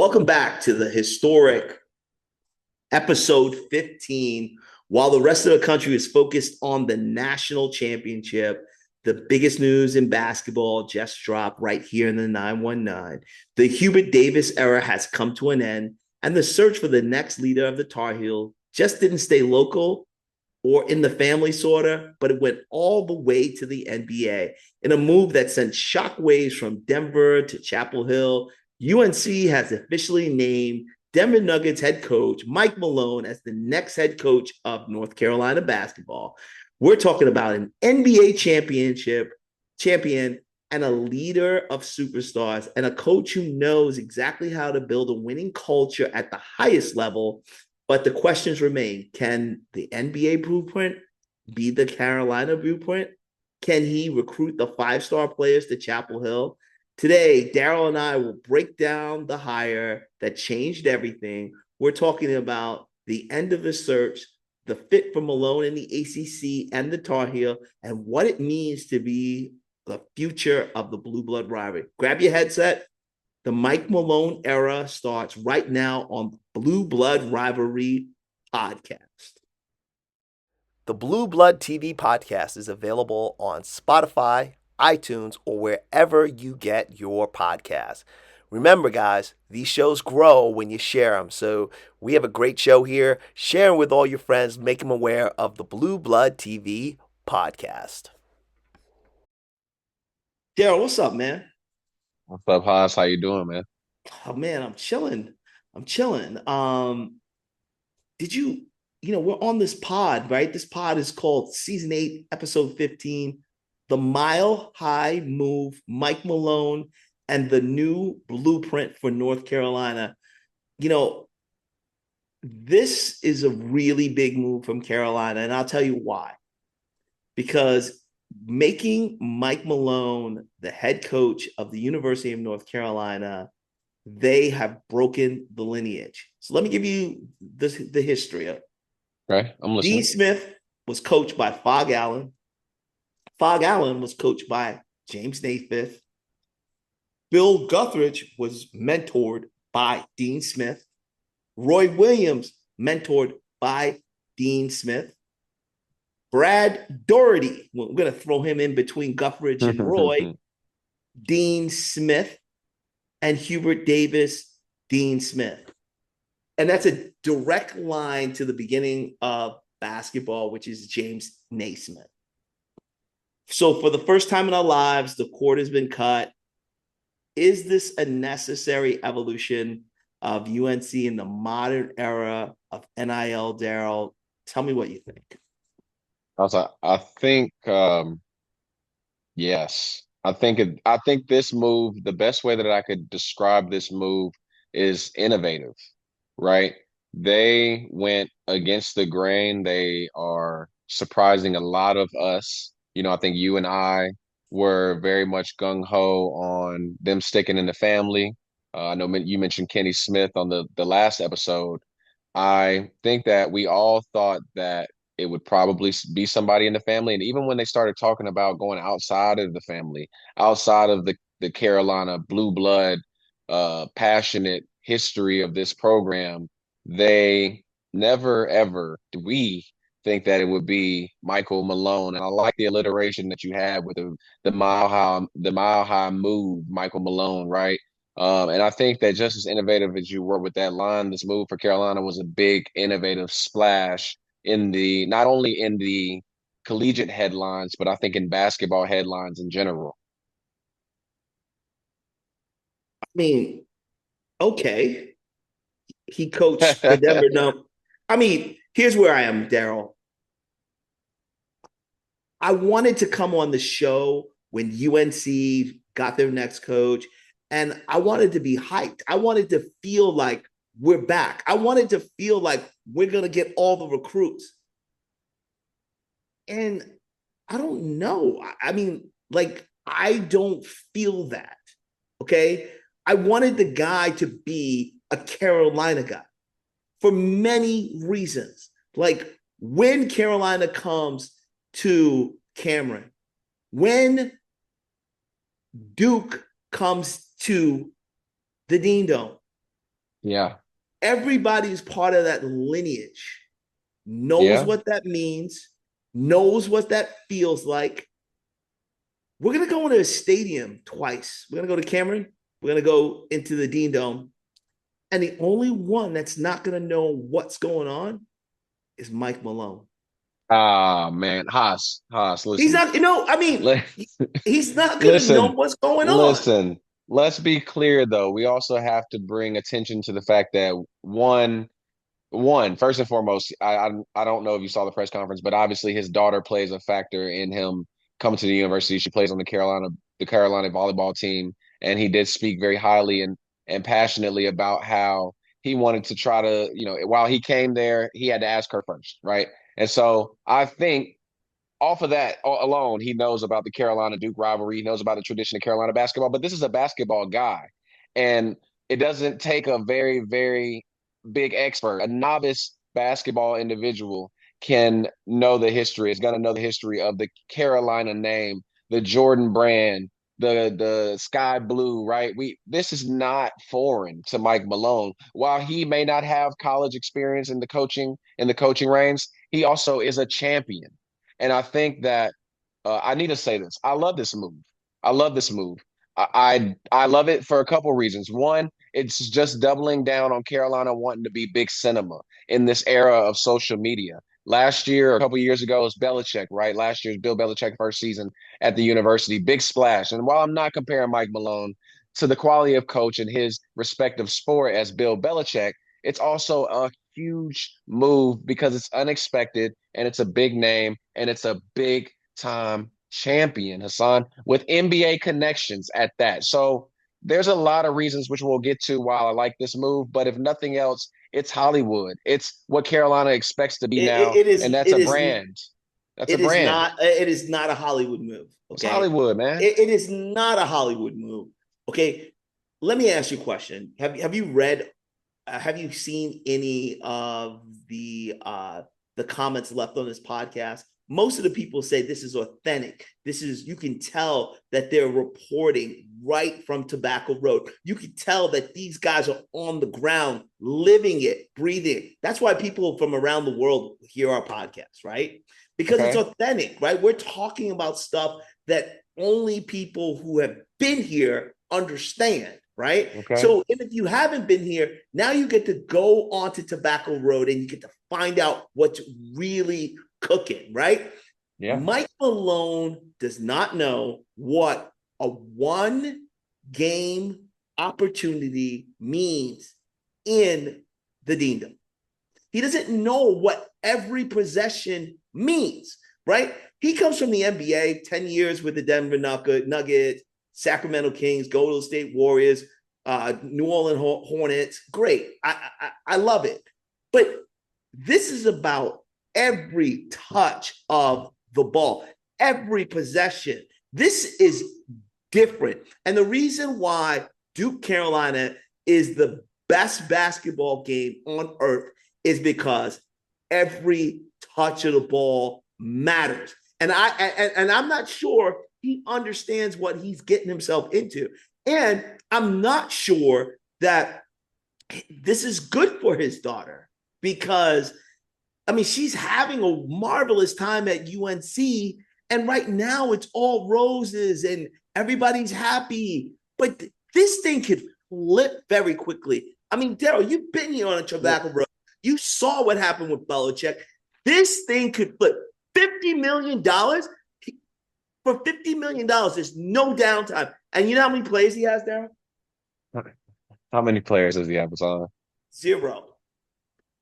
Welcome back to the historic episode 15. While the rest of the country is focused on the national championship, the biggest news in basketball just dropped right here in the 919. The Hubert Davis era has come to an end, and the search for the next leader of the Tar Heel just didn't stay local or in the family, sort of, but it went all the way to the NBA in a move that sent shockwaves from Denver to Chapel Hill. UNC has officially named Denver Nuggets head coach Mike Malone as the next head coach of North Carolina basketball. We're talking about an NBA champion and a leader of superstars and a coach who knows exactly how to build a winning culture at the highest level. But the questions remain. Can the NBA blueprint be the Carolina blueprint? Can he recruit the five-star players to Chapel Hill? Today, Darryl and I will break down the hire that changed everything. We're talking about the end of the search, the fit for Malone in the ACC and the Tar Heel, and what it means to be the future of the Blue Blood rivalry. Grab your headset. The Mike Malone era starts right now on the Blue Blood Rivalry podcast. The Blue Blood TV podcast is available on Spotify, iTunes, or wherever you get your podcasts. Remember, guys, these shows grow when you share them. So we have a great show here. Share them with all your friends. Make them aware of the Blue Blood TV podcast. Darryl, what's up, man? What's up, Haas? How you doing, man? Oh man, I'm chilling. I'm chilling. Did we're on this pod, right? This pod is called Season 8, Episode 15, The Mile High Move, Mike Malone, and the new blueprint for North Carolina. This is a really big move from Carolina, and I'll tell you why. Because making Mike Malone the head coach of the University of North Carolina, they have broken the lineage. So let me give you the history of it. Right, I'm listening. Dean Smith was coached by Phog Allen. Phog Allen was coached by James Naismith. Bill Guthridge was mentored by Dean Smith. Roy Williams mentored by Dean Smith. Brad Doherty, we're going to throw him in between Guthridge and Roy. Dean Smith, and Hubert Davis, Dean Smith. And that's a direct line to the beginning of basketball, which is James Naismith. So for the first time in our lives, the cord has been cut. Is this a necessary evolution of UNC in the modern era of NIL, Darryl? Tell me what you think. I think yes. I think this move, the best way that I could describe this move is innovative, right? They went against the grain. They are surprising a lot of us. I think you and I were very much gung-ho on them sticking in the family. I know you mentioned Kenny Smith on the last episode. I think that we all thought that it would probably be somebody in the family. And even when they started talking about going outside of the family, outside of the Carolina blue blood, passionate history of this program, they never, ever, we think that it would be Michael Malone. And I like the alliteration that you had with the mile high move, Michael Malone, right? And I think that just as innovative as you were with that line, this move for Carolina was a big, innovative splash not only in the collegiate headlines, but I think in basketball headlines in general. I mean, okay. He coached the Denver Nuggets. I mean, here's where I am, Darryl. I wanted to come on the show when UNC got their next coach, and I wanted to be hyped. I wanted to feel like we're back. I wanted to feel like we're going to get all the recruits. And I don't know. I mean, I don't feel that. Okay. I wanted the guy to be a Carolina guy for many reasons. Like when Carolina comes to Cameron, when Duke comes to the Dean Dome, Yeah. Everybody's part of that lineage, knows Yeah. what that means, knows what that feels like. We're going to go into a stadium twice. We're going to go to Cameron. We're going to go into the Dean Dome. And the only one that's not going to know what's going on is Mike Malone. Ah, man. Haas, He's listen. not, I mean, Li- he's not going to know Listen, what's going on. listen. Let's be clear though. We also have to bring attention to the fact that first and foremost, I don't know if you saw the press conference, but obviously his daughter plays a factor in him coming to the university. She plays on the Carolina volleyball team, and he did speak very highly and passionately about how he wanted to try to, while he came there, he had to ask her first, right? And so I think off of that alone, he knows about the Carolina Duke rivalry. He knows about the tradition of Carolina basketball, but this is a basketball guy. And it doesn't take a very, very big expert. A novice basketball individual can know the history, is going to know the history of the Carolina name, the Jordan brand, the sky blue, right? This is not foreign to Mike Malone. While he may not have college experience in the coaching ranks, he also is a champion. And I think that I need to say this. I love this move. I love this move. I love it for a couple reasons. One, it's just doubling down on Carolina wanting to be big cinema in this era of social media. Last year, or a couple years ago, it was Belichick, right? Last year's Bill Belichick first season at the university, big splash. And while I'm not comparing Mike Malone to the quality of coach in his respective sport as Bill Belichick, it's also a huge move because it's unexpected and it's a big name and it's a big time champion, Hassan, with NBA connections at that. So there's a lot of reasons which we'll get to while I like this move, but if nothing else, it's Hollywood. It's what Carolina expects to be It, now, it and is, that's it a is, brand. That's a it is brand. not, it is not a Hollywood move. It's Okay. Hollywood, man. It is not a Hollywood move. Okay. Let me ask you a question. Have you read, have you seen any of the comments left on this podcast? Most of the people say this is authentic. This is, you can tell that they're reporting right from Tobacco Road. You can tell that these guys are on the ground, living it, breathing it. That's why people from around the world hear our podcast, right? Because it's Okay. authentic, right? We're talking about stuff that only people who have been here understand, right? Okay. So, and if you haven't been here, now you get to go onto Tobacco Road and you get to find out what's really cooking, right? Yeah. Mike Malone does not know what a one game opportunity means in the Dean. He doesn't know what every possession means, right? He comes from the NBA, 10 years with the Denver Nuggets, Sacramento Kings, Golden State Warriors, New Orleans Hornets. Great. I love it. But this is about every touch of the ball, every possession. This is different. And the reason why Duke Carolina is the best basketball game on earth is because every touch of the ball matters. And I'm not sure he understands what he's getting himself into. And I'm not sure that this is good for his daughter because I mean, she's having a marvelous time at UNC. And right now it's all roses and everybody's happy. But this thing could flip very quickly. I mean, Darryl, you've been here on a Well, tobacco road. You saw what happened with Belichick. This thing could flip $50 million. For $50 million, there's no downtime. And you know how many plays he has, Darryl? how many players does he have, Hassan? Zero.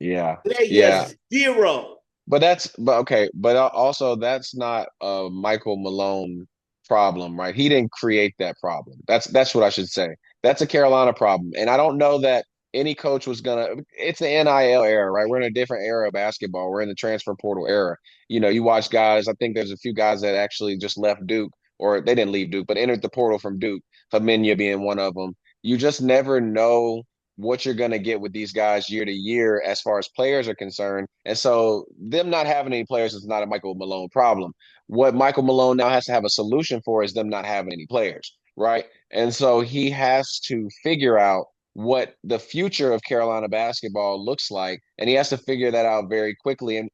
Yeah. Today he Yeah. has zero. But okay, but also that's not a Michael Malone problem, right? He didn't create that problem. That's what I should say. That's a Carolina problem. And I don't know that any coach was gonna, it's the NIL era, right? We're in a different era of basketball. We're in the transfer portal era. You watch guys, I think there's a few guys that actually just left Duke, or they didn't leave Duke, but entered the portal from Duke, Famenya being one of them. You just never know what you're going to get with these guys year to year as far as players are concerned. And so them not having any players is not a Michael Malone problem. What Michael Malone now has to have a solution for is them not having any players, right? And so he has to figure out what the future of Carolina basketball looks like, and he has to figure that out very quickly. And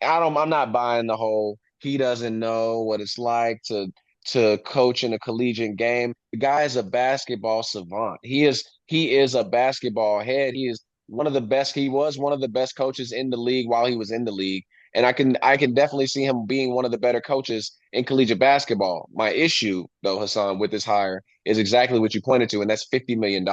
I'm not buying the whole he doesn't know what it's like to coach in a collegiate game. The guy is a basketball savant. He is a basketball head. He was one of the best coaches in the league while he was in the league. And I can definitely see him being one of the better coaches in collegiate basketball. My issue, though, Hassan, with this hire is exactly what you pointed to, and that's $50 million.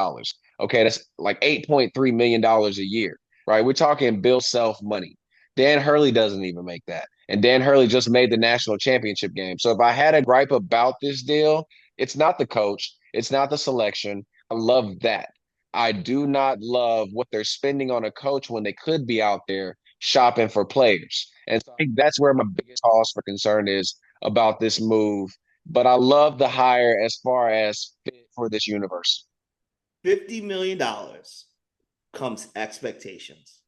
Okay, that's like $8.3 million a year, right? We're talking Bill Self money. Dan Hurley doesn't even make that. And Dan Hurley just made the national championship game. So if I had a gripe about this deal, it's not the coach, it's not the selection. I love that. I do not love what they're spending on a coach when they could be out there shopping for players. And so I think that's where my biggest cause for concern is about this move. But I love the hire as far as fit for this universe. $50 million comes expectations.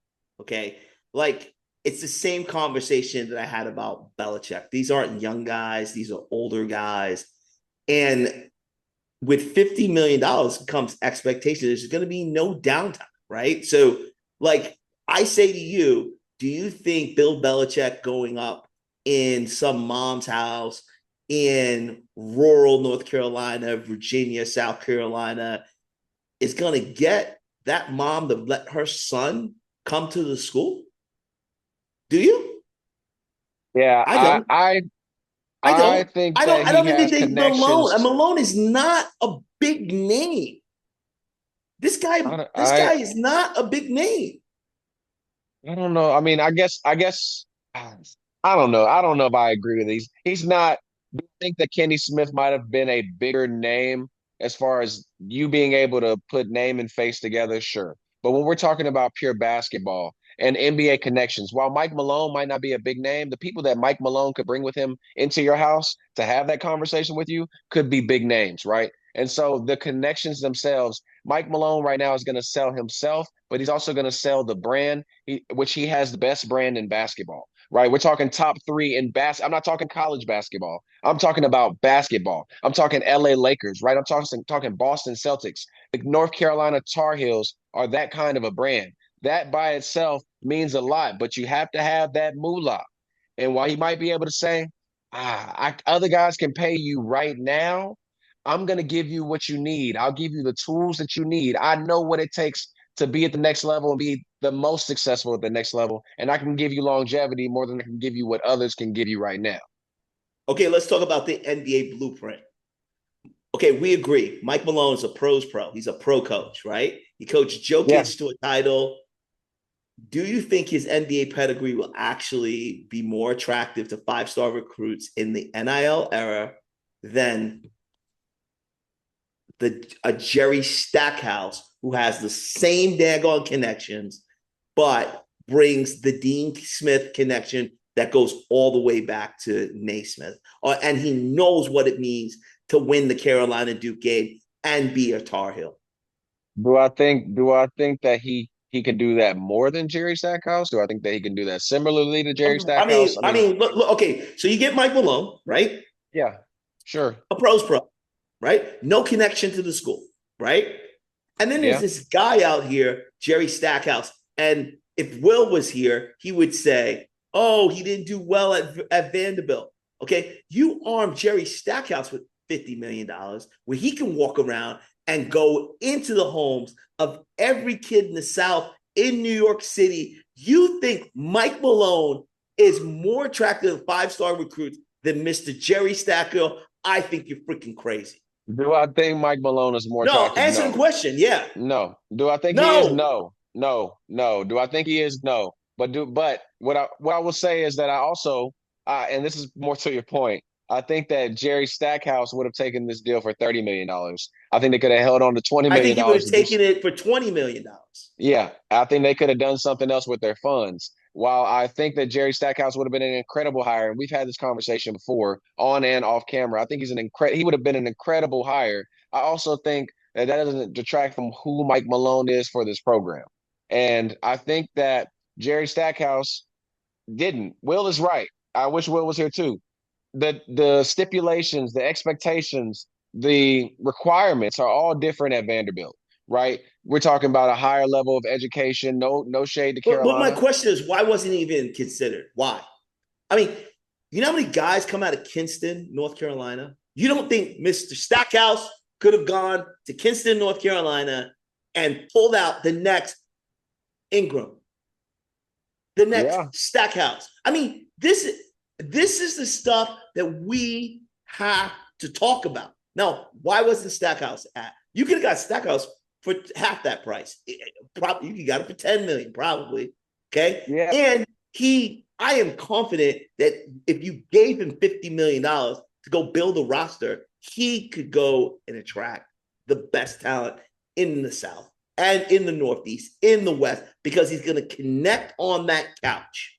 Okay. Like, it's the same conversation that I had about Belichick. These aren't young guys, these are older guys. And with $50 million comes expectation. There's going to be no downtime, right? So, like, I say to you, do you think Bill Belichick going up in some mom's house in rural North Carolina, Virginia, South Carolina is going to get that mom to let her son come to the school? Do you? Yeah, I don't. I I don't. think I don't. that I he don't even has think Malone. And connections. Malone is not a big name. This guy. I, This I guy is not a big name. I don't know. I mean, I guess I don't know. I don't know if I agree with these. He's not. Do you think that Kenny Smith might have been a bigger name as far as you being able to put name and face together? Sure. But when we're talking about pure basketball and NBA connections, while Mike Malone might not be a big name, the people that Mike Malone could bring with him into your house to have that conversation with you could be big names, right? And so the connections themselves, Mike Malone right now is going to sell himself, but he's also going to sell the brand, which he has the best brand in basketball, right? We're talking top three in I'm not talking college basketball. I'm talking about basketball. I'm talking LA Lakers, right? I'm talking Boston Celtics. The North Carolina Tar Heels are that kind of a brand. That by itself means a lot, but you have to have that moolah. And while he might be able to say, other guys can pay you right now, I'm going to give you what you need. I'll give you the tools that you need. I know what it takes to be at the next level and be the most successful at the next level. And I can give you longevity more than I can give you what others can give you right now. Okay, let's talk about the NBA blueprint. Okay, we agree. Mike Malone is a pro's pro. He's a pro coach, right? He coached Yeah. Jokic to a title. Do you think his NBA pedigree will actually be more attractive to five-star recruits in the NIL era than a Jerry Stackhouse who has the same daggone connections, but brings the Dean Smith connection that goes all the way back to Naismith, and he knows what it means to win the Carolina Duke game and be a Tar Heel? Do I think that he can do that more than Jerry Stackhouse? Do I think that he can do that similarly to Jerry I Stackhouse? mean, I I mean, mean, look, okay. So you get Mike Malone, right? yeah, sure. A pro's pro, right? No connection to the school, right? And then there's Yeah. this guy out here, Jerry Stackhouse. And if Will was here, he would say, "Oh, he didn't do well at Vanderbilt." Okay, you arm Jerry Stackhouse with $50 million, where he can walk around and go into the homes of every kid in the South in New York City. You think Mike Malone is more attractive to five-star recruits than Mr. Jerry Stackhouse? I think you're freaking crazy. Do I think Mike Malone is more No, attractive? answer the No. question. Yeah. No. Do I think he is? No. No. No. No. Do I think he is? No. But what I will say is that I also and this is more to your point. I think that Jerry Stackhouse would have taken this deal for $30 million. I think they could have held on to $20 I think million he would have to do. taken it for $20 million. Yeah, I think they could have done something else with their funds. While I think that Jerry Stackhouse would have been an incredible hire, and we've had this conversation before on and off camera. I think he would have been an incredible hire. I also think that doesn't detract from who Mike Malone is for this program. And I think that Jerry Stackhouse didn't. Will is right. I wish Will was here too. The stipulations, the expectations, the requirements are all different at Vanderbilt. right? We're talking about a higher level of education. No shade to But my Carolina. question is, why wasn't he even considered? Why? I mean, you know how many guys come out of Kinston, North Carolina? You don't think Mr. Stackhouse could have gone to Kinston, North Carolina, and pulled out the next Ingram, the next Yeah. Stackhouse? I mean, this is the stuff that we have to talk about. Now, why wasn't Stackhouse at? You could have got Stackhouse for half that price. Probably you got it for 10 million, probably. Okay. Yeah. And I am confident that if you gave him $50 million to go build a roster, he could go and attract the best talent in the South and in the Northeast, in the West, because he's going to connect on that couch.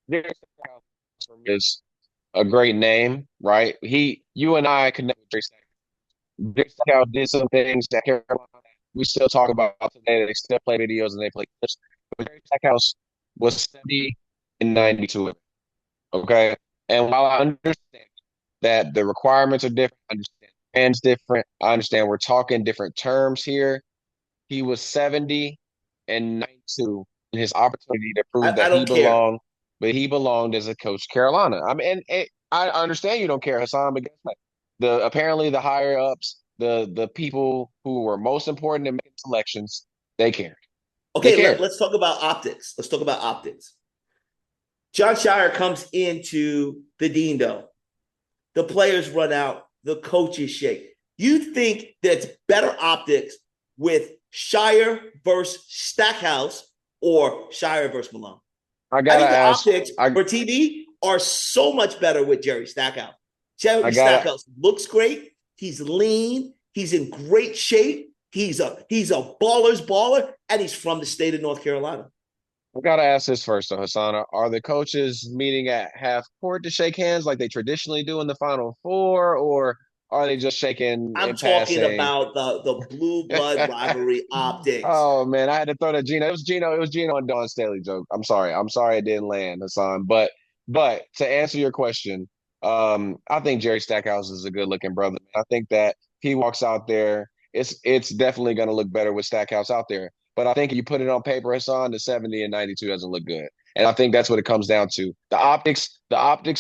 Yeah. Is a great name, right? You and I connect with Jerry Stackhouse. Jerry Stackhouse did some things that Carolina we still talk about today. They still play videos and they play clips. But Jerry Stackhouse was 70 and 92. Okay. And while I understand that the requirements are different, I understand fans different. I understand we're talking different terms here. He was 70 and 92 in his opportunity to prove I that he don't care. belonged, but he belonged as a coach Carolina. I mean, and I understand you don't care, Hassan, but guess what? Apparently the higher ups, the people who were most important in making selections, they cared. They Okay, cared. let's talk about optics. Let's talk about optics. John Shire comes into the Dean Dome. The players run out. The coaches shake. You think that's better optics with Shire versus Stackhouse or Shire versus Malone? I I gotta think the ask. optics I for TV are so much better with Jerry Stackhouse. I Jerry gotta Stackhouse looks great. He's lean. He's in great shape. He's a baller's baller, and he's from the state of North Carolina. I gotta ask this first, though, Hassan. Are the coaches meeting at half court to shake hands like they traditionally do in the Final Four, or are they just shaking I'm in talking passing? about the blue blood rivalry optics. Oh man, I had to throw that Gino. It was Gino. It was Gino and Don Staley joke. I'm sorry. I'm sorry it didn't land, Hassan. But to answer your question, I think Jerry Stackhouse is a good looking brother. I think that he walks out there. It's definitely going to look better with Stackhouse out there. But I think if you put it on paper, Hassan, the 70 and 92 doesn't look good. And I think that's what it comes down to. The optics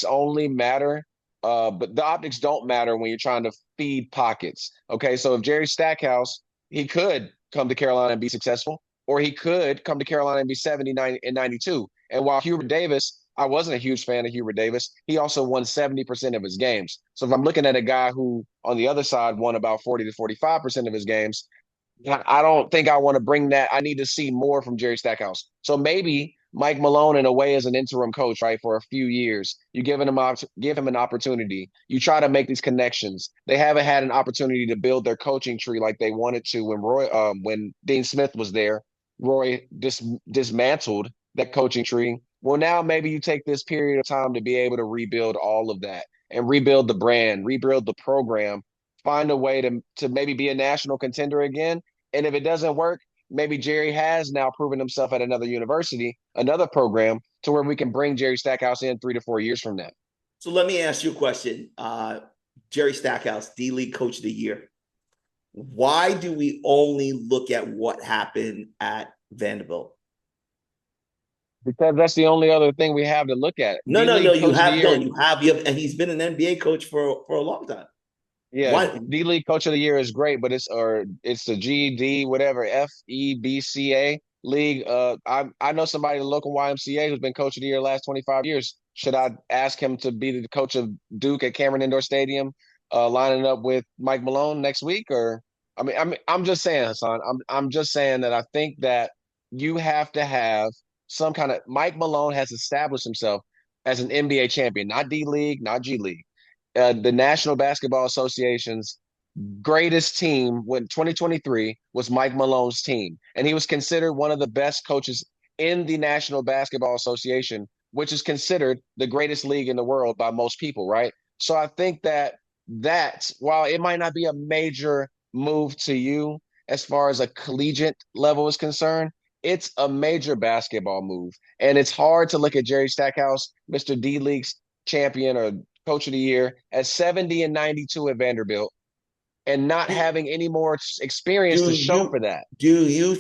only matter. But the optics don't matter when you're trying to feed pockets. Okay, so if Jerry Stackhouse, he could come to Carolina and be successful, or he could come to Carolina and be 79 and 92. And while Hubert Davis, I wasn't a huge fan of Hubert Davis, he also won 70% of his games. So if I'm looking at a guy who on the other side won about 40 to 45% of his games, I don't think I want to bring that. I need to see more from Jerry Stackhouse. So maybe Mike Malone, in a way, is an interim coach, right, for a few years. You give him an opportunity. You try to make these connections. They haven't had an opportunity to build their coaching tree like they wanted to when Dean Smith was there. Roy dismantled that coaching tree. Well, now maybe you take this period of time to be able to rebuild all of that and rebuild the brand, rebuild the program, find a way to maybe be a national contender again. And if it doesn't work, maybe Jerry has now proven himself at another university, another program, to where we can bring Jerry Stackhouse in 3 to 4 years from now. So let me ask you a question. Jerry Stackhouse, D League Coach of the Year. Why do we only look at what happened at Vanderbilt? Because that's the only other thing we have to look at. No, D no, no. League Coach of the Year. And he's been an NBA coach for a long time. Yeah, Why? D League Coach of the Year is great, but it's the GD whatever FEBCA league. I know somebody in the local YMCA who's been Coach of the Year the last 25 years. Should I ask him to be the coach of Duke at Cameron Indoor Stadium, lining up with Mike Malone next week? Or I'm just saying, Hassan. I'm just saying that I think that you have to have some kind of Mike Malone has established himself as an NBA champion, not D League, not G League. The National Basketball Association's greatest team when 2023 was Mike Malone's team. And he was considered one of the best coaches in the National Basketball Association, which is considered the greatest league in the world by most people, right? So I think that while it might not be a major move to you as far as a collegiate level is concerned, it's a major basketball move. And it's hard to look at Jerry Stackhouse, Mr. D League's champion or coach of the year, at 70 and 92 at Vanderbilt, and not having any more experience to show for that. Do you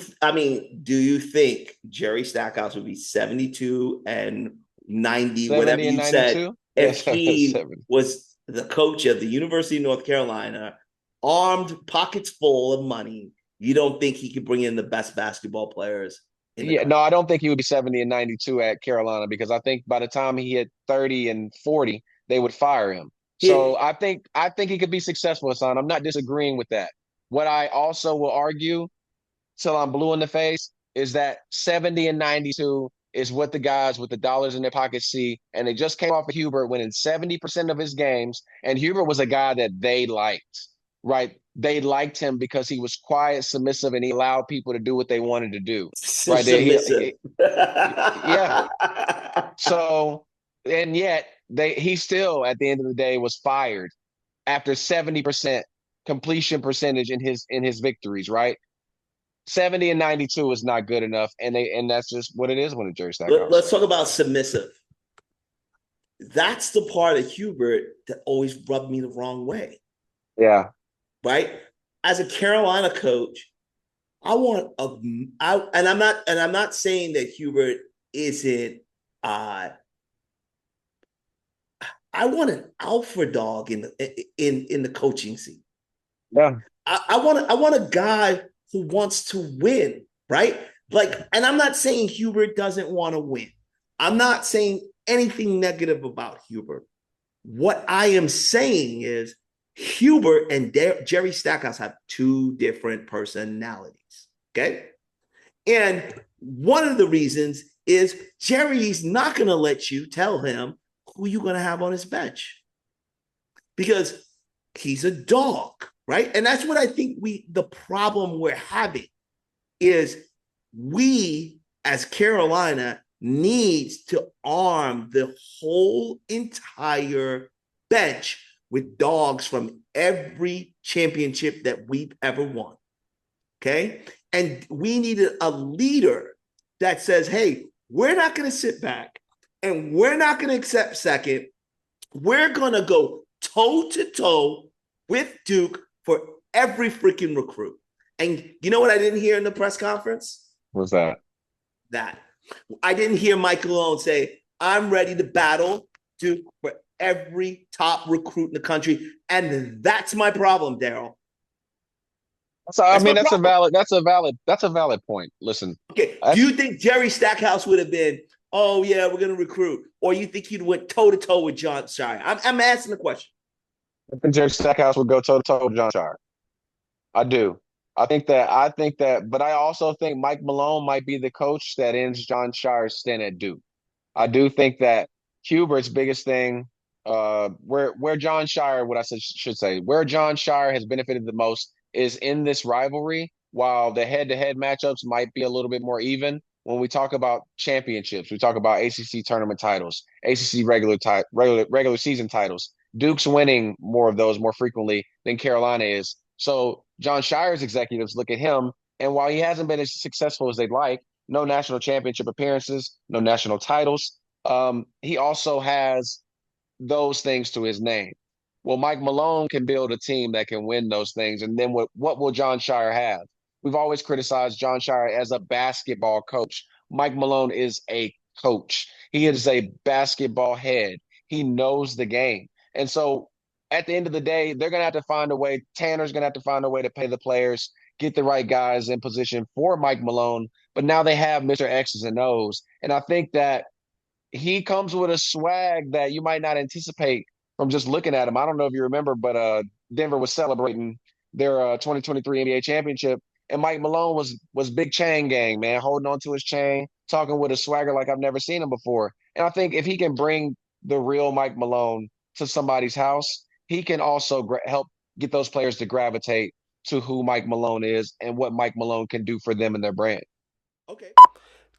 think Jerry Stackhouse would be 72 and 90, 70 whatever and you 92? said, if Yeah, he 70. was the coach of the University of North Carolina, armed, pockets full of money? You don't think he could bring in the best basketball players in the country? No, I don't think he would be 70 and 92 at Carolina, because I think by the time he hit 30 and 40, they would fire him. So I think he could be successful, Hassan. I'm not disagreeing with that. What I also will argue till I'm blue in the face is that 70 and 92 is what the guys with the dollars in their pockets see. And they just came off of Hubert winning 70% of his games. And Hubert was a guy that they liked, right? They liked him because he was quiet, submissive, and he allowed people to do what they wanted to do, right? Submissive. Yeah. So, and yet he still, at the end of the day, was fired after 70% completion percentage in his victories, right? 70 and 92 is not good enough, and that's just what it is when a Jerry Stackhouse. Let's talk about submissive. That's the part of Hubert that always rubbed me the wrong way. Yeah. Right? As a Carolina coach, and I'm not saying that Hubert isn't I want an alpha dog in the coaching scene. Yeah. I want a guy who wants to win, right? Like, and I'm not saying Hubert doesn't want to win. I'm not saying anything negative about Hubert. What I am saying is Hubert and Jerry Stackhouse have two different personalities, okay? And one of the reasons is Jerry's not going to let you tell him who you're going to have on his bench because he's a dog, right? And that's what I think the problem we're having is we as Carolina needs to arm the whole entire bench with dogs from every championship that we've ever won. Okay. And we needed a leader that says, hey, we're not going to sit back and we're not going to accept second. We're going to go toe to toe with Duke for every freaking recruit. And you know what I didn't hear in the press conference? What's that? That. I didn't hear Mike Malone say, I'm ready to battle Duke for every top recruit in the country. And that's my problem, Darryl. So I mean, that's a valid point. Listen. Okay. Do you think Jerry Stackhouse would have been, oh yeah, we're gonna recruit, or you think he'd went toe to toe with Jon Scheyer? I'm asking the question. I think Jerry Stackhouse would go toe to toe with Jon Scheyer. I do. I think that, but I also think Mike Malone might be the coach that ends Jon Scheyer's stint at Duke. I do think that Hubert's biggest thing, where Jon Scheyer, what I should say, where Jon Scheyer has benefited the most is in this rivalry. While the head-to-head matchups might be a little bit more even, when we talk about championships, we talk about ACC tournament titles, ACC regular season titles. Duke's winning more of those more frequently than Carolina is. So Jon Scheyer's executives look at him, and while he hasn't been as successful as they'd like, no national championship appearances, no national titles, he also has those things to his name. Well, Mike Malone can build a team that can win those things. And then what will Jon Scheyer have? We've always criticized Jon Scheyer as a basketball coach. Mike Malone is a coach. He is a basketball head. He knows the game. And so at the end of the day, they're going to have to find a way. Tanner's going to have to find a way to pay the players, get the right guys in position for Mike Malone. But now they have Mr. X's and O's. And I think that he comes with a swag that you might not anticipate from just looking at him. I don't know if you remember, but Denver was celebrating their 2023 NBA championship. And Mike Malone was big chain gang, man, holding on to his chain, talking with a swagger like I've never seen him before. And I think if he can bring the real Mike Malone to somebody's house, he can also help get those players to gravitate to who Mike Malone is and what Mike Malone can do for them and their brand. Okay.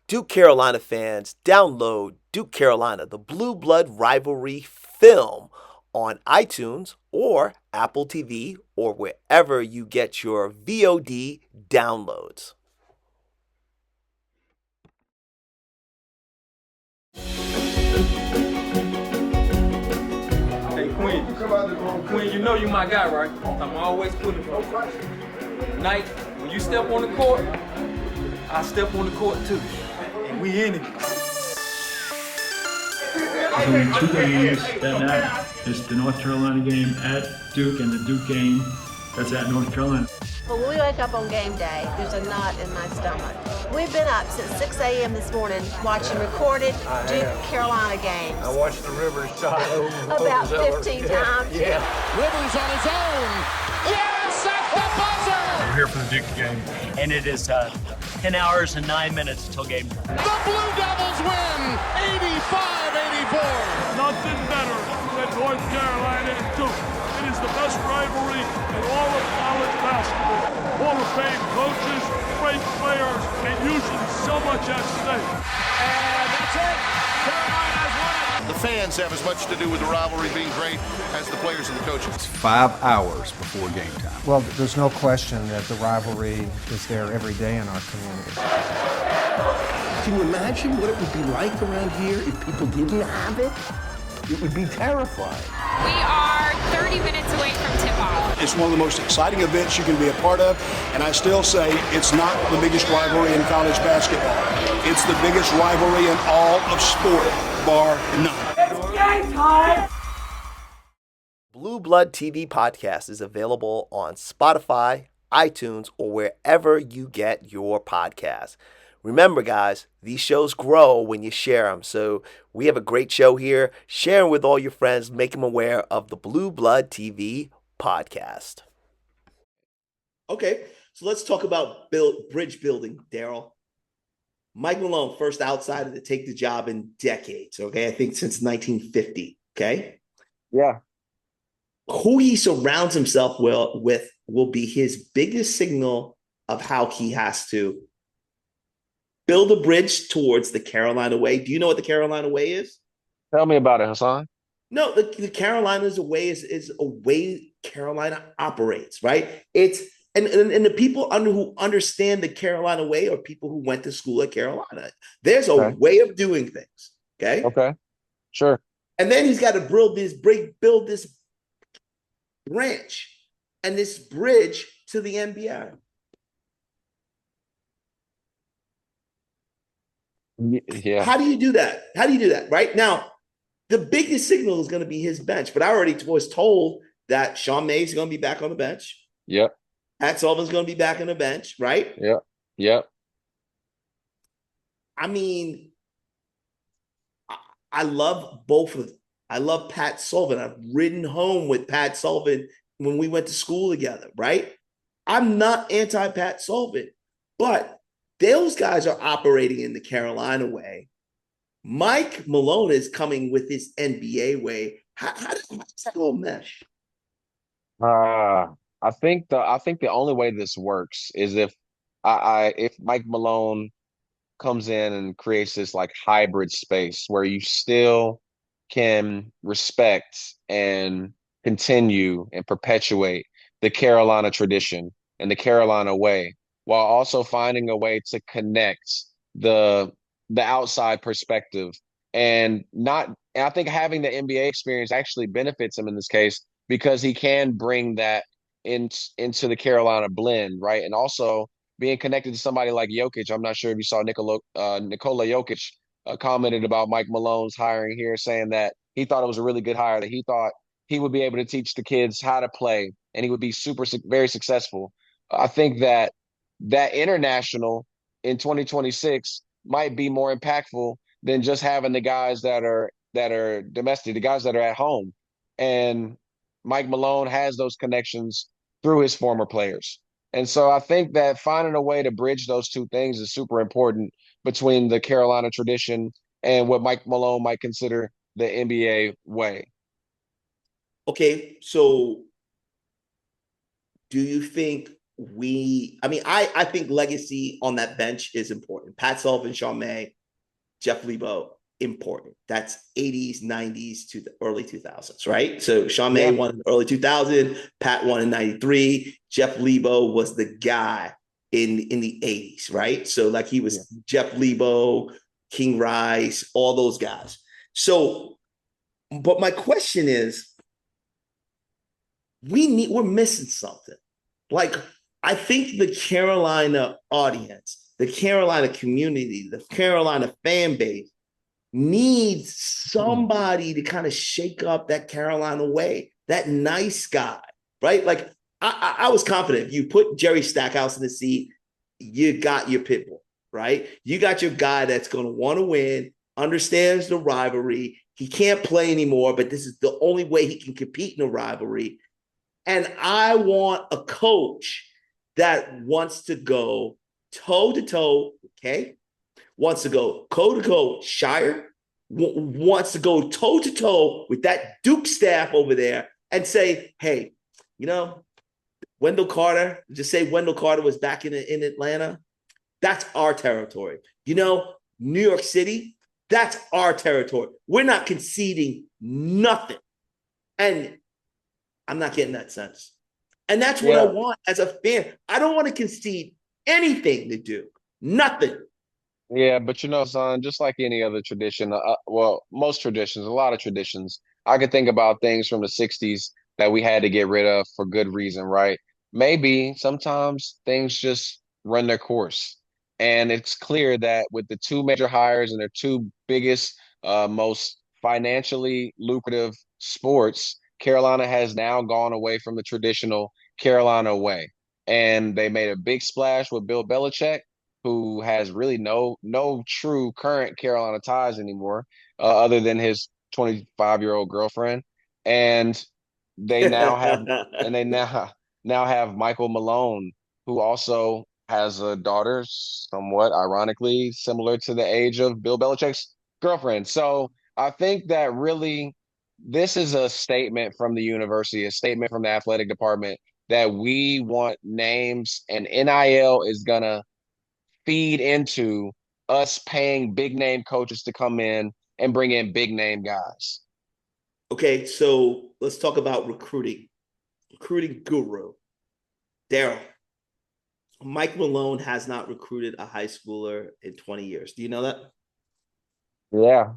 Duke Carolina fans, download Duke Carolina, the Blue Blood Rivalry film on iTunes or Apple TV or wherever you get your VOD downloads. Hey, Queen, come out of the room. Quinn, you know you my guy, right? I'm always putting for you. Night, when you step on the court, I step on the court too. And we in it. Only 2 games that night. It's the North Carolina game at Duke and the Duke game that's at North Carolina. When we wake up on game day, there's a knot in my stomach. We've been up since 6 a.m. this morning watching recorded Duke-Carolina games. I watched the Rivers shot about 15 times. Yeah. Rivers on his own. Yes, at the buzzer. We're here for the Duke game. And it is 10 hours and 9 minutes until game time. The Blue Devils win 85-84. Nothing better than North Carolina and Duke. It is the best rivalry in all of college basketball. Hall of Fame coaches, great players, and usually so much at stake. And that's it. Carolina's won it. The fans have as much to do with the rivalry being great as the players and the coaches. It's 5 hours before game time. Well, there's no question that the rivalry is there every day in our community. Can you imagine what it would be like around here if people didn't have it? It would be terrifying. We are 30 minutes away from tip-off. It's one of the most exciting events you can be a part of, and I still say it's not the biggest rivalry in college basketball. It's the biggest rivalry in all of sport, bar none. It's game time! Blue Blood TV Podcast is available on Spotify, iTunes, or wherever you get your podcasts. Remember, guys, these shows grow when you share them. So we have a great show here. Share them with all your friends. Make them aware of the Blue Blood TV podcast. Okay, so let's talk about bridge building, Darryl. Mike Malone, first outsider to take the job in decades, okay? I think since 1950, okay? Yeah. Who he surrounds himself with will be his biggest signal of how he has to build a bridge towards the Carolina way. Do you know what the Carolina way is? Tell me about it, Hassan. No, the Carolina's way is a way Carolina operates, right? It's and the people who understand the Carolina way are people who went to school at Carolina. There's a way of doing things. Okay. Okay. Sure. And then he's got to build this branch and this bridge to the NBA. Yeah. How do you do that? Right now, the biggest signal is going to be his bench. But I already was told that Sean May's going to be back on the bench. Yep. Pat Sullivan's going to be back on the bench, right? Yep. Yep. I mean, I love both of them. I love Pat Sullivan. I've ridden home with Pat Sullivan when we went to school together, right? I'm not anti-Pat Sullivan, but those guys are operating in the Carolina way. Mike Malone is coming with his NBA way. How does that all mesh? I think the only way this works is if Mike Malone comes in and creates this like hybrid space where you still can respect and continue and perpetuate the Carolina tradition and the Carolina way, while also finding a way to connect the outside perspective. And I think having the NBA experience actually benefits him in this case because he can bring that into the Carolina blend, right? And also being connected to somebody like Jokic. I'm not sure if you saw Nikola Jokic commented about Mike Malone's hiring here, saying that he thought it was a really good hire, that he thought he would be able to teach the kids how to play and he would be very successful. I think that international in 2026 might be more impactful than just having the guys that are domestic, the guys that are at home. And Mike Malone has those connections through his former players. And so I think that finding a way to bridge those two things is super important between the Carolina tradition and what Mike Malone might consider the NBA way. Okay, so do you think I think legacy on that bench is important. Pat Sullivan, Sean May, Jeff Lebo, important. That's 80s, 90s to the early 2000s, right? So Sean May won in the early 2000s, Pat won in 93. Jeff Lebo was the guy in the 80s, right? So like he was Jeff Lebo, King Rice, all those guys. So, but my question is, we're missing something. Like, I think the Carolina audience, the Carolina community, the Carolina fan base needs somebody to kind of shake up that Carolina way, that nice guy, right? Like, I was confident. If you put Jerry Stackhouse in the seat, you got your pit bull, right? You got your guy that's going to want to win, understands the rivalry. He can't play anymore, but this is the only way he can compete in a rivalry. And I want a coach that wants to go toe to toe, okay? Wants to go toe to toe Shire, wants to go toe to toe with that Duke staff over there and say, hey, you know, Wendell Carter, just say Wendell Carter was back in Atlanta. That's our territory. You know, New York City, that's our territory. We're not conceding nothing. And I'm not getting that sense. And that's what I want as a fan. I don't want to concede anything to Duke. Nothing. Yeah, but son, just like any other tradition, well, most traditions, a lot of traditions, I could think about things from the 60s that we had to get rid of for good reason, right? Maybe sometimes things just run their course. And it's clear that with the two major hires and their two biggest, most financially lucrative sports, Carolina has now gone away from the traditional Carolina way. And they made a big splash with Bill Belichick, who has really no true current Carolina ties anymore, other than his 25-year-old girlfriend. And they now have now have Michael Malone, who also has a daughter, somewhat ironically similar to the age of Bill Belichick's girlfriend. So I think that really this is a statement from the university, a statement from the athletic department that we want names, and NIL is gonna feed into us paying big name coaches to come in and bring in big name guys. Okay, so let's talk about recruiting. Recruiting guru, Darryl. Mike Malone has not recruited a high schooler in 20 years. Do you know that? Yeah.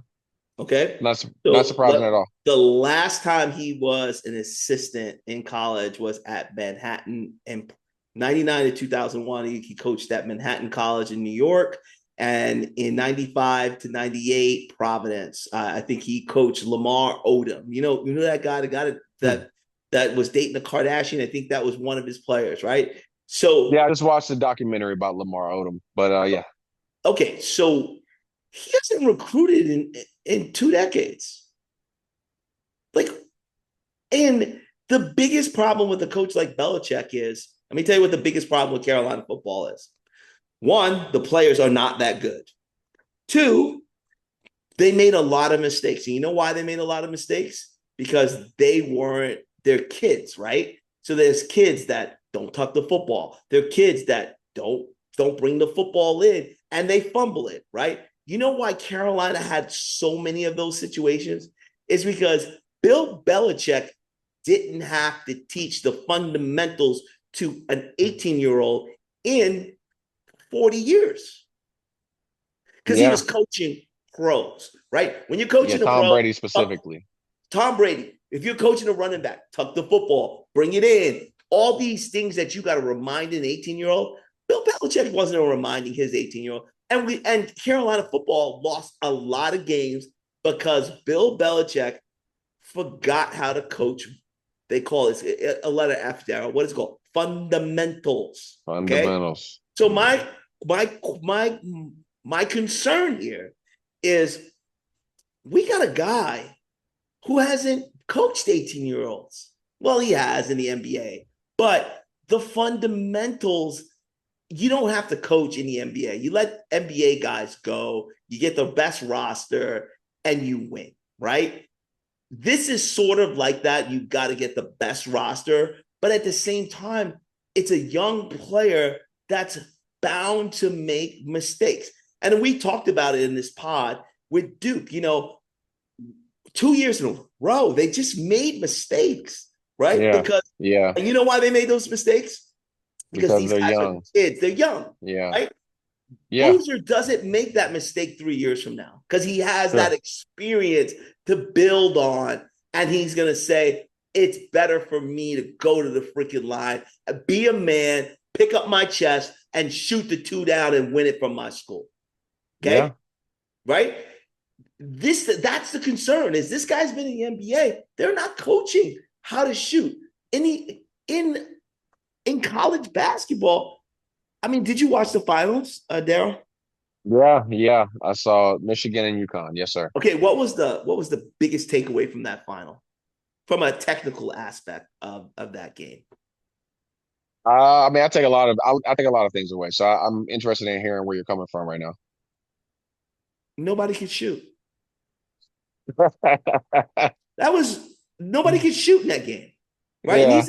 Okay. Not surprising at all. The last time he was an assistant in college was at Manhattan in 99 to 2001. He coached at Manhattan College in New York. And in 95 to 98, Providence. I think he coached Lamar Odom. You know that guy, the guy that was dating the Kardashian. I think that was one of his players, right? So yeah, I just watched the documentary about Lamar Odom, but yeah. Okay, so he hasn't recruited in 2 decades. Like, and the biggest problem with a coach like Belichick is, let me tell you what the biggest problem with Carolina football is. 1, the players are not that good. 2, they made a lot of mistakes. And you know why they made a lot of mistakes? Because they weren't their kids, right? So there's kids that don't tuck the football. They're kids that don't bring the football in and they fumble it, right? You know why Carolina had so many of those situations? It's because Bill Belichick didn't have to teach the fundamentals to an 18-year-old in 40 years. Because he was coaching pros, right? When you're coaching Tom Brady specifically. Tom Brady, if you're coaching a running back, tuck the football, bring it in. All these things that you got to remind an 18-year-old, Bill Belichick wasn't reminding his 18-year-old. And Carolina football lost a lot of games because Bill Belichick forgot how to coach. They call it a letter F, Darryl. What is it called? Fundamentals. Fundamentals. Okay? So my concern here is we got a guy who hasn't coached 18-year-olds. Well, he has in the NBA, but the fundamentals, you don't have to coach in the NBA. You let NBA guys go, you get the best roster, and you win, right? This is sort of like that. You got to get the best roster, but at the same time, it's a young player that's bound to make mistakes. And we talked about it in this pod with Duke. 2 years in a row, they just made mistakes, right? Yeah. And you know why they made those mistakes? Because these they're guys young. are kids. They're young. Yeah. Right? Yeah. Boozer doesn't make that mistake 3 years from now because he has that experience to build on. And he's going to say, it's better for me to go to the freaking line, be a man, pick up my chest, and shoot the 2 down and win it from my school. Okay? Yeah. Right? That's the concern. Is this guy's been in the NBA? They're not coaching how to shoot. In college basketball, I mean, did you watch the finals, Darryl? Yeah. I saw Michigan and UConn. Yes, sir. Okay, what was the biggest takeaway from that final, from a technical aspect of that game? I mean, I take a lot of things away. So I'm interested in hearing where you're coming from right now. Nobody could shoot. Nobody could shoot in that game, right? Yeah.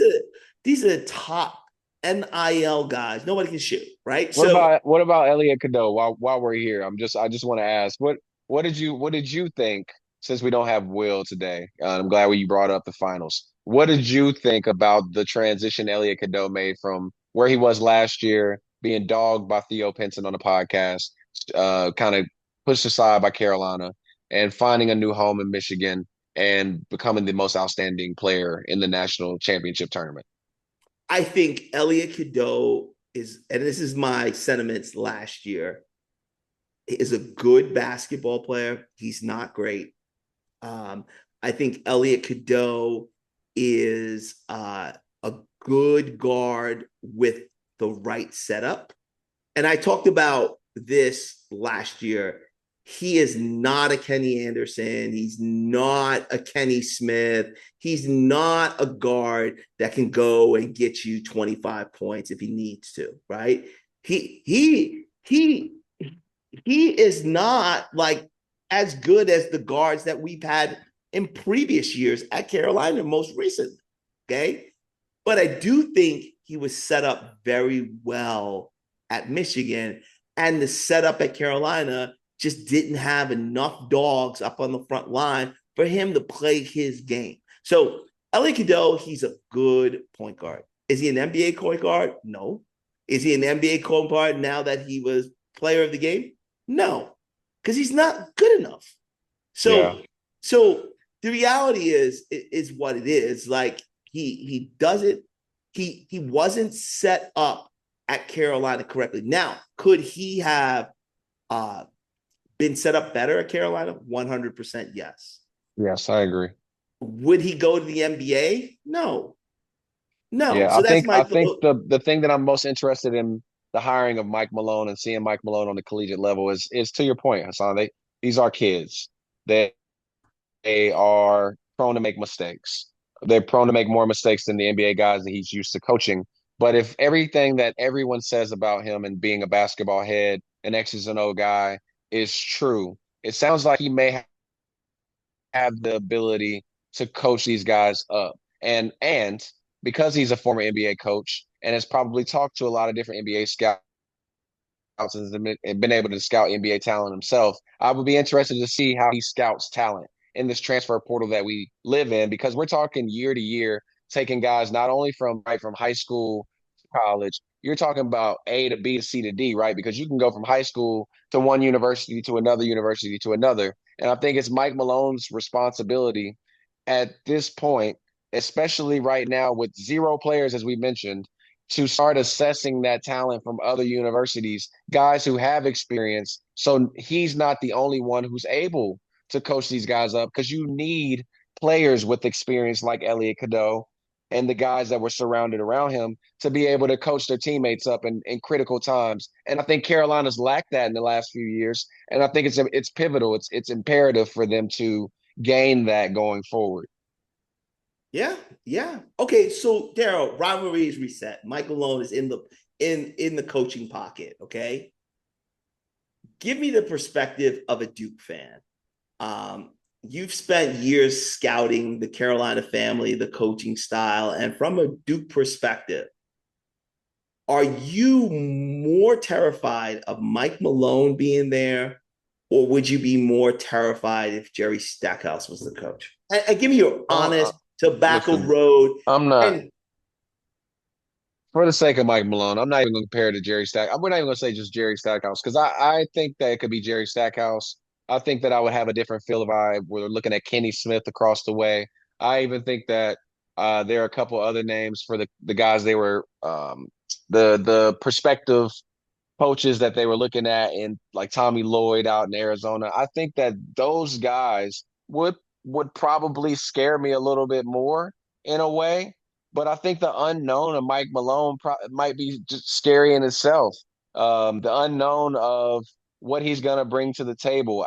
These are top NIL guys. Nobody can shoot, right? What about Elliot Cadeau? While we're here, I just want to ask what did you think, since we don't have Will today? I'm glad you brought up the finals. What did you think about the transition Elliot Cadeau made from where he was last year, being dogged by Theo Pinson on the podcast, kind of pushed aside by Carolina, and finding a new home in Michigan and becoming the most outstanding player in the national championship tournament? I think Elliot Cadeau is, and this is my sentiments last year, is a good basketball player. He's not great. I think Elliot Cadeau is a good guard with the right setup. And I talked about this last year. He is not a Kenny Anderson. He's not a Kenny Smith. He's not a guard that can go and get you 25 points if he needs to, right? He is not like as good as the guards that we've had in previous years at Carolina, most recently, okay? But I do think he was set up very well at Michigan, and the setup at Carolina just didn't have enough dogs up on the front line for him to play his game. So Elliot Cadeau, he's a good point guard. Is he an NBA point guard? No. Is he an NBA point guard now that he was player of the game? No, because he's not good enough. So the reality is what it is. Like he doesn't, he wasn't set up at Carolina correctly. Now, could he have been set up better at Carolina? 100% yes. Yes, I agree. Would he go to the NBA? No. Yeah, So I think the thing that I'm most interested in the hiring of Mike Malone and seeing Mike Malone on the collegiate level is to your point, Hassan. These are kids. They are prone to make mistakes. They're prone to make more mistakes than the NBA guys that he's used to coaching. But if everything that everyone says about him and being a basketball head, an X's and O guy, is true, it sounds like he may have the ability to coach these guys up. And because he's a former NBA coach and has probably talked to a lot of different NBA scouts and been able to scout NBA talent himself, I would be interested to see how he scouts talent in this transfer portal that we live in, because we're talking year to year, taking guys not only from high school to college. You're talking about A to B to C to D, right? Because you can go from high school to one university to another university to another. And I think it's Mike Malone's responsibility at this point, especially right now with 0 players, as we mentioned, to start assessing that talent from other universities, guys who have experience. So he's not the only one who's able to coach these guys up, because you need players with experience like Elliot Cadeau and the guys that were surrounded around him to be able to coach their teammates up in critical times. And I think Carolina's lacked that in the last few years. And I think it's pivotal. It's imperative for them to gain that going forward. Yeah. Okay, so Darryl, rivalry is reset. Mike Malone is in the coaching pocket. Okay, give me the perspective of a Duke fan. You've spent years scouting the Carolina family, the coaching style, and from a Duke perspective, are you more terrified of Mike Malone being there, or would you be more terrified if Jerry Stackhouse was the coach? And give me your honest tobacco road. I'm not. For the sake of Mike Malone, I'm not even going to compare it to Jerry Stackhouse. We're not even going to say just Jerry Stackhouse, because I think that it could be Jerry Stackhouse. I think that I would have a different feel if I were looking at Kenny Smith across the way. I even think that There are a couple other names for the guys they were the prospective coaches that they were looking at, in like Tommy Lloyd out in Arizona. I think that those guys would probably scare me a little bit more in a way, but I think the unknown of Mike Malone might be just scary in itself. The unknown of what he's going to bring to the table.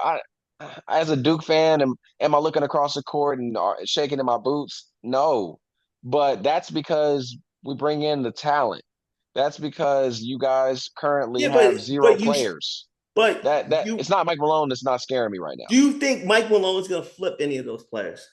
As a Duke fan, am I looking across the court and shaking in my boots? No, but that's because we bring in the talent. That's because you guys currently Yeah, have zero but you players. but That you it's not Mike Malone that's not scaring me right now. do you think Mike Malone is going to flip any of those players?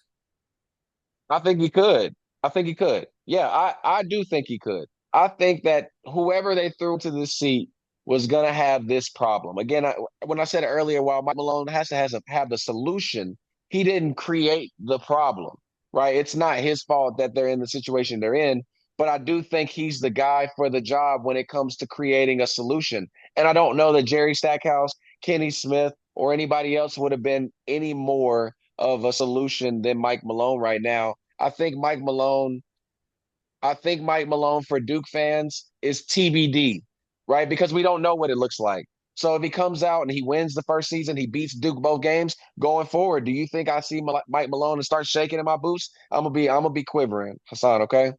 I think he could. I think he could. Yeah, I do think he could. I think that whoever they threw to the seat was going to have this problem. Again, when I said earlier, while Mike Malone has to have the solution, he didn't create the problem, right? It's not his fault that they're in the situation they're in, but I do think he's the guy for the job when it comes to creating a solution. And I don't know that Jerry Stackhouse, Kenny Smith, or anybody else would have been any more of a solution than Mike Malone right now. I think Mike Malone for Duke fans is TBD, right? Because we don't know what it looks like. So if he comes out and he wins the first season, he beats Duke both games going forward. Do you think I see Mike Malone and start shaking in my boots? I'm gonna be quivering, Hassan. Okay,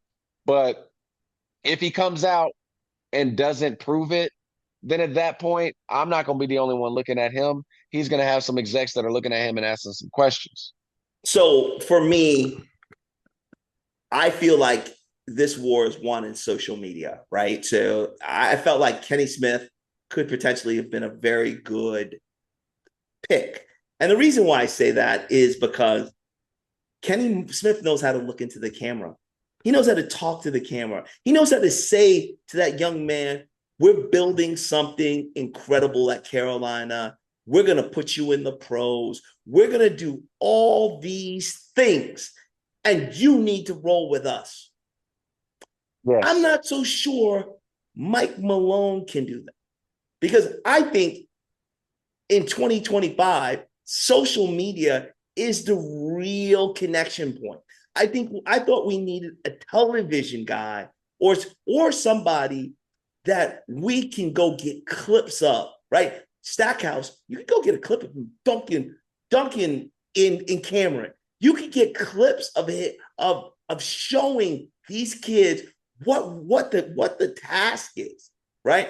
but if he comes out and doesn't prove it, then at that point, I'm not gonna be the only one looking at him. He's gonna have some execs that are looking at him and asking some questions. So for me, I feel like this war is won in social media, right? So I felt like Kenny Smith could potentially have been a very good pick. And the reason why I say that is because Kenny Smith knows how to look into the camera. He knows how to talk to the camera. He knows how to say to that young man, we're building something incredible at Carolina. We're going to put you in the pros. We're going to do all these things, and you need to roll with us. Yes. I'm not so sure Mike Malone can do that, because I think in 2025, social media is the real connection point. I thought we needed a television guy or somebody that we can go get clips of, right? Stackhouse, you can go get a clip of him dunking in Cameron. You can get clips of it of showing these kids what the task is, right?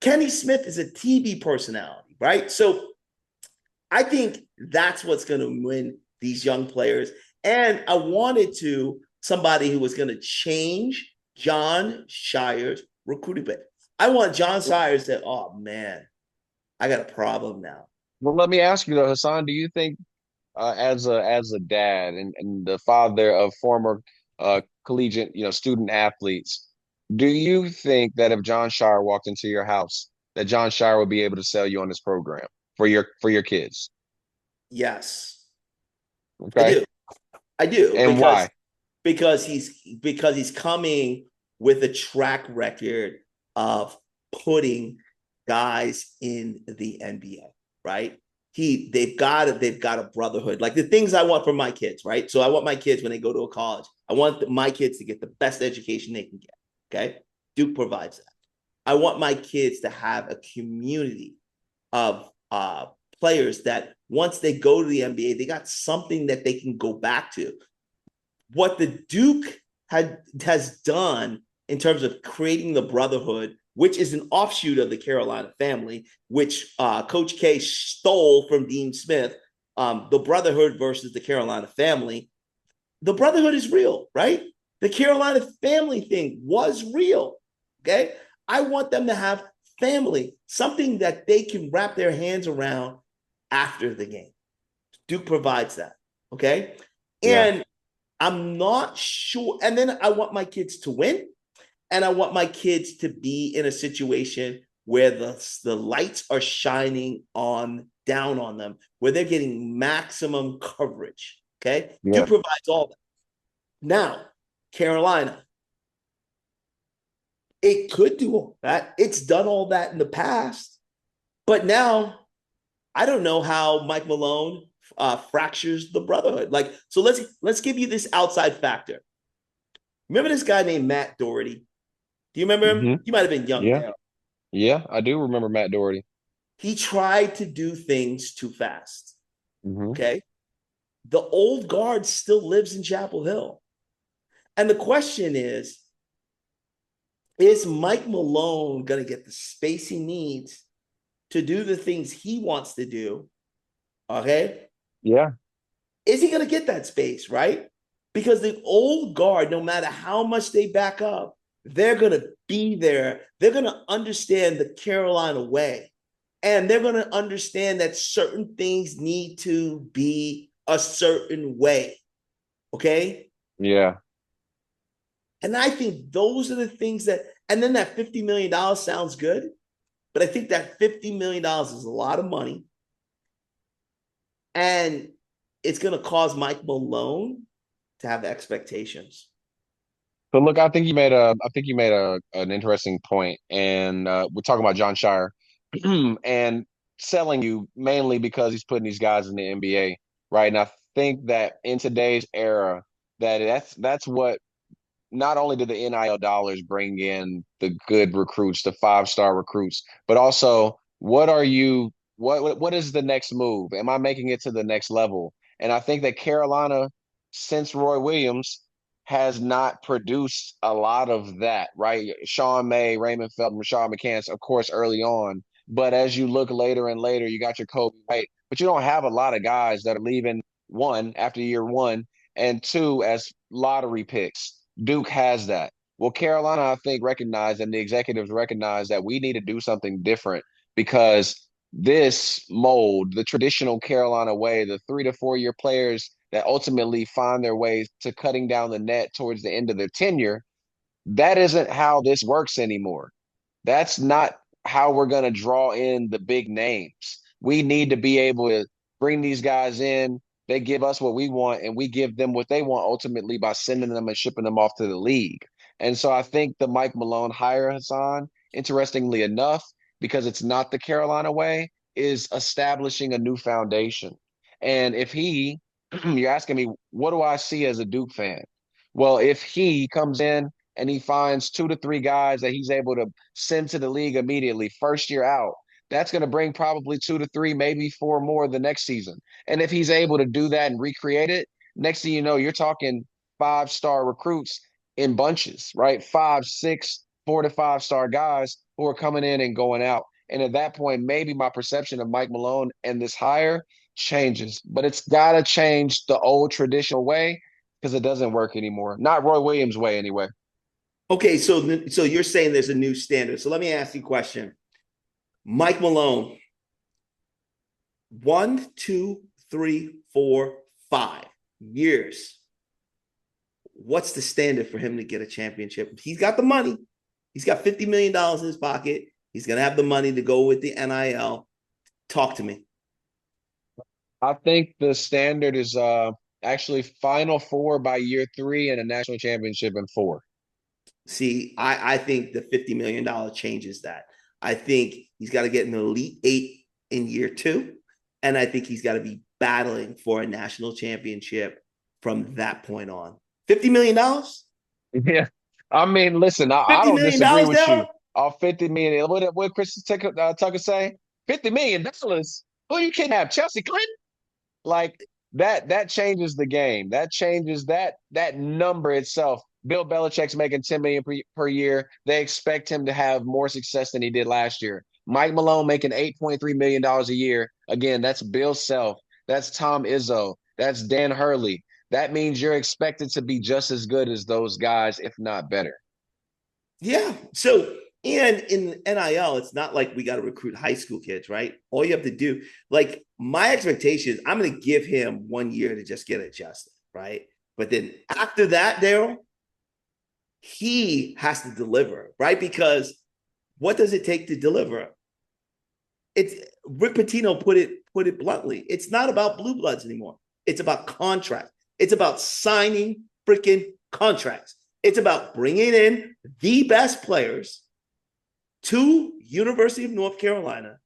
Kenny Smith is a TV personality, right? So I think that's what's going to win these young players. And I wanted somebody who was going to change Jon Scheyer's recruiting bit. I want Jon Scheyer to say, oh man, I got a problem now. Well, let me ask you though, Hassan, do you think as a dad and the father of former collegiate, student athletes, do you think that if Jon Scheyer walked into your house, that Jon Scheyer would be able to sell you on this program for your kids? Yes. Okay. I do. And why? Because he's coming with a track record of putting guys in the NBA, right? They've got a brotherhood. Like the things I want for my kids, right? So I want my kids when they go to a college, I want my kids to get the best education they can get. Okay. Duke provides that. I want my kids to have a community of players that once they go to the NBA, they got something that they can go back to. What the Duke has done in terms of creating the brotherhood, which is an offshoot of the Carolina family, which Coach K stole from Dean Smith, the brotherhood versus the Carolina family. The brotherhood is real, right? The Carolina family thing was real, okay? I want them to have family, something that they can wrap their hands around after the game. Duke provides that, okay? And I'm not sure. And then I want my kids to win. And I want my kids to be in a situation where the lights are shining down on them, where they're getting maximum coverage. Okay. Yeah. Duke provides all that. Now, Carolina, it could do all that. It's done all that in the past. But now, I don't know how Mike Malone fractures the brotherhood. Like, so let's give you this outside factor. Remember this guy named Matt Doherty? Do you remember him? You might have been young Yeah. then. Yeah, I do remember Matt Doherty. He tried to do things too fast. Mm-hmm. Okay. The old guard still lives in Chapel Hill. And the question is Mike Malone going to get the space he needs to do the things he wants to do? Okay. Yeah. Is he going to get that space, right? Because the old guard, no matter how much they back up, they're going to be there. They're going to understand the Carolina way. And they're going to understand that certain things need to be a certain way. Okay? Yeah. And I think those are the things that, and then that $50 million sounds good, but I think that $50 million is a lot of money. And it's going to cause Mike Malone to have expectations. But look, I think you made an interesting point, and we're talking about John Shire and selling you mainly because he's putting these guys in the NBA, right? And I think that in today's era, that's what not only do the NIL dollars bring in the good recruits, the 5-star recruits, but also what is the next move? Am I making it to the next level? And I think that Carolina, since Roy Williams, has not produced a lot of that, right? Sean May, Raymond Felton, Rashad McCants, of course, early on. But as you look later and later, you got your Kobe White, but you don't have a lot of guys that are leaving, one, after year one, and two, as lottery picks. Duke has that. Well, Carolina, I think, recognized, and the executives recognize that we need to do something different because this mold, the traditional Carolina way, the 3 to 4 year players that ultimately find their way to cutting down the net towards the end of their tenure, that isn't how this works anymore. That's not how we're going to draw in the big names. We need to be able to bring these guys in. They give us what we want, and we give them what they want ultimately by sending them and shipping them off to the league. And so I think the Mike Malone hire, Hassan, interestingly enough, because it's not the Carolina way, is establishing a new foundation. And if you're asking me, what do I see as a Duke fan? Well, if he comes in and he finds 2 to 3 guys that he's able to send to the league immediately, first year out, that's going to bring probably 2 to 3, maybe 4 more the next season. And if he's able to do that and recreate it, next thing you know, you're talking 5-star recruits in bunches, right? 5, 6, 4 to 5-star guys who are coming in and going out. And at that point, maybe my perception of Mike Malone and this hire changes, but it's got to change the old traditional way because it doesn't work anymore. Not Roy Williams' way anyway. Okay, so you're saying there's a new standard. So let me ask you a question. Mike Malone, 1, 2, 3, 4, 5 years. What's the standard for him to get a championship? He's got the money. He's got $50 million in his pocket. He's going to have the money to go with the NIL. Talk to me. I think the standard is actually Final Four by year 3 and a national championship in 4. See, I think the $50 million changes that. I think he's got to get an Elite 8 in year 2. And I think he's got to be battling for a national championship from that point on. $50 million? Yeah. I mean, listen, I don't disagree with you. $50 million. What Chris Tucker say? $50 million? Who you kidnap? Chelsea Clinton? Like that changes the game. That changes that number itself. Bill Belichick's making $10 million per year. They expect him to have more success than he did last year. Mike Malone making $8.3 million a year. Again, that's Bill Self. That's Tom Izzo. That's Dan Hurley. That means you're expected to be just as good as those guys, if not better. Yeah. So, and in NIL, it's not like we got to recruit high school kids, right? All you have to do, like my expectation is I'm going to give him 1 year to just get adjusted, right? But then after that, Darryl, he has to deliver, right? Because what does it take to deliver? It's Rick Pitino put it bluntly. It's not about blue bloods anymore. It's about contracts. It's about signing freaking contracts. It's about bringing in the best players to University of North Carolina.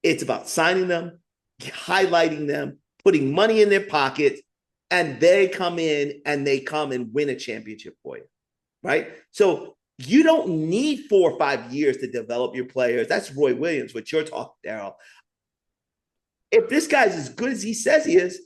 It's about signing them, highlighting them, putting money in their pockets, and they come in and they come and win a championship for you. right? So you don't need 4 or 5 years to develop your players. That's Roy Williams, what you're talking, Darryl. If this guy's as good as he says he is,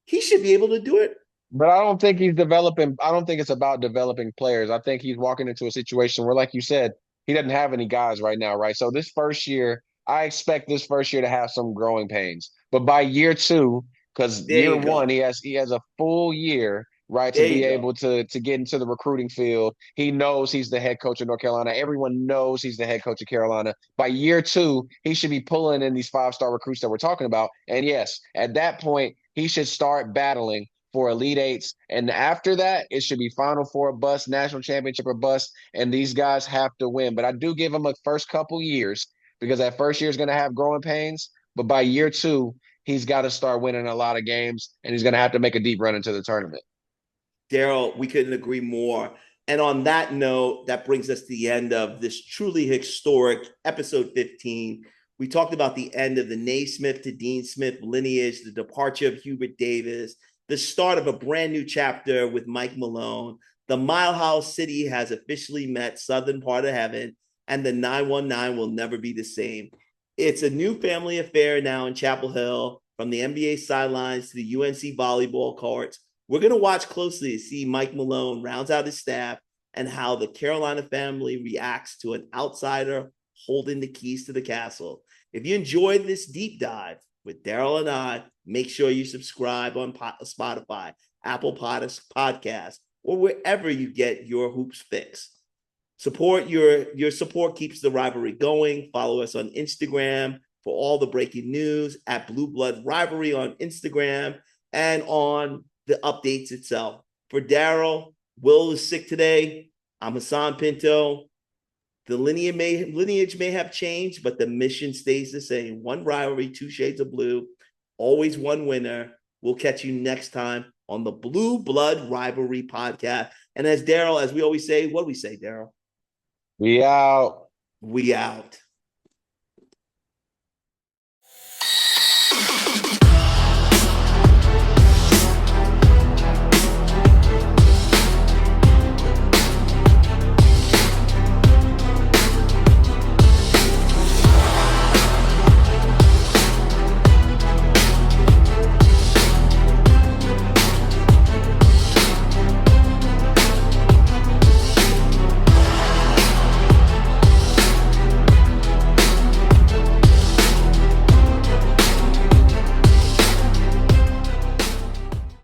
he should be able to do it. But I don't think he's developing. I don't think it's about developing players. I think he's walking into a situation where, like you said, he doesn't have any guys right now, right? So this first year, I expect this first year to have some growing pains. But by year two, because year one, he has a full year, right, to be able to get into the recruiting field. He knows he's the head coach of North Carolina. Everyone knows he's the head coach of Carolina. By year two, he should be pulling in these 5-star recruits that we're talking about. And yes, at that point, he should start battling for Elite Eights. And after that, it should be Final Four bust, national championship or bust, and these guys have to win. But I do give him a first couple years because that first year is going to have growing pains. But by year two, he's got to start winning a lot of games, and he's going to have to make a deep run into the tournament. Darryl, we couldn't agree more. And on that note, that brings us to the end of this truly historic episode 15. We talked about the end of the Naismith to Dean Smith lineage, the departure of Hubert Davis, the start of a brand new chapter with Mike Malone. The Mile House City has officially met Southern Part of Heaven, and the 919 will never be the same. It's a new family affair now in Chapel Hill, from the NBA sidelines to the UNC volleyball courts. We're going to watch closely to see Mike Malone rounds out his staff and how the Carolina family reacts to an outsider holding the keys to the castle. If you enjoyed this deep dive with Darryl and I, make sure you subscribe on Spotify, Apple Podcasts, or wherever you get your hoops fix. Your support keeps the rivalry going. Follow us on Instagram for all the breaking news at Blue Blood Rivalry on Instagram and on the updates itself. For Darryl, Will is sick today. I'm Hassan Pinto. The lineage may have changed, but the mission stays the same. One rivalry, 2 shades of blue, always one winner. We'll catch you next time on the Blue Blood Rivalry podcast. And as we always say, what do we say, Darryl? We out. We out.